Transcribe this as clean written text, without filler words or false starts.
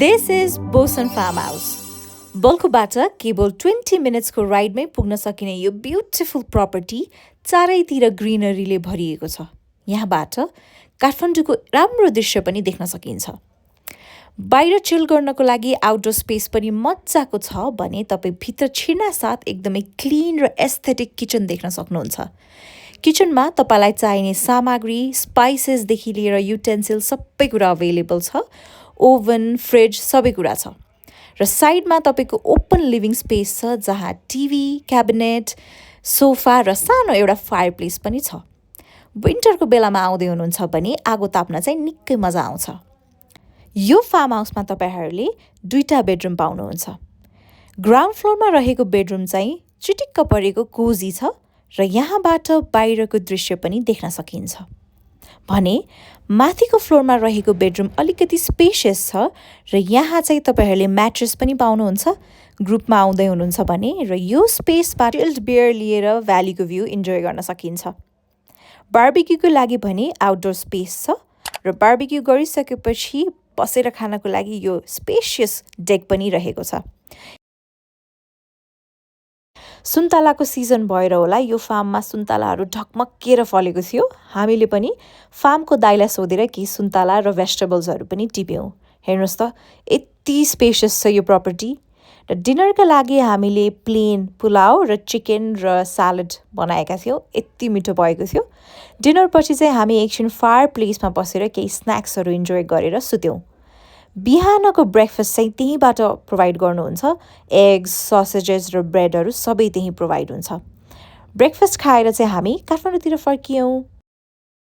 This is Bosun Farm House. बल्खुबाट केवल 20 मिनट्सको राइडमै पुग्न सकिने यो ब्युटिफुल प्रपर्टी चारैतिर ग्रिनरीले भरिएको छ। यहाँबाट काठमाडौँको राम्रो दृश्य पनि देख्न सकिन्छ। बाहिर चिल गर्नको लागि आउटडोर स्पेस पनि मजाको छ भने तपाईँ भित्र छिर्नासाथ एकदमै क्लिन र एस्थेटिक किचन देख्न सक्नुहुन्छ। किचनमा तपाईलाई चाहिने सामग्री, स्पाइसेसदेखि लिएर युटेन्सिल सबै कुरा अवेलेबल छ। ओभन, फ्रिज सबै कुरा छ। र साइडमा तपाईको ओपन लिभिङ स्पेस छ जहाँ टिभी, क्याबिनेट, सोफा र सानो एउटा फायरप्लेस पनि छ। विन्टरको बेलामा आउँदै हुनुहुन्छ भने आगो ताप्न चाहिँ निकै मजा आउँछ। यो फार्म हाउसमा तपाईहरूले 2टा बेडरुम पाउनुहुन्छ। ग्राउन्ड फ्लोरमा रहेको बेडरुम चाहिँ चिटिक्क परेको कोजी छ र यहाँबाट बाहिरको दृश्य पनि देख्न सकिन्छ। भने माथिको फ्लोरमा रहेको बेडरुम अलिकति स्पेसियस छ र यहाँ चाहिँ तपाईहरूले म्याट्रेस पनि पाउनुहुन्छ। ग्रुपमा आउँदै हुनुहुन्छ भने र यो स्पेसबाट चिल्ड बियर लिएर भ्यालीको भ्यू इन्जोय गर्न सकिन्छ। बार्बिक्यूको लागि भने आउटडोर स्पेस छ र बार्बिक्यू गरिसकेपछि बसेर खानको लागि यो स्पेसियस डेक पनि रहेको छ। सुन्तलाको सिजन भएर होला यो फार्ममा सुन्तलाहरू ढकमक्किएर फलेको थियो। हामीले पनि फार्मको दाइलाई सोधेर केही सुन्तला र भेजिटेबल्सहरू पनि टिप्यौँ। हेर्नुहोस् त यति स्पेसियस छ यो प्रपर्टी। र डिनरका लागि हामीले प्लेन पुलाउ र चिकन र स्यालेड बनाएका थियौँ। यति मिठो भएको थियो। डिनर पछि चाहिँ हामी एकछिन फायर प्लेसमा बसेर केही स्न्याक्सहरू इन्जोय गरेर सुत्यौँ। बिहानको ब्रेकफास्ट चाहिँ त्यहीँबाट प्रोभाइड गर्नुहुन्छ। एग्स, ससेजेस र ब्रेडहरू सबै त्यहीँ प्रोभाइड हुन्छ। ब्रेकफास्ट खाएर चाहिँ हामी काठमाडौँतिर फर्कियौँ।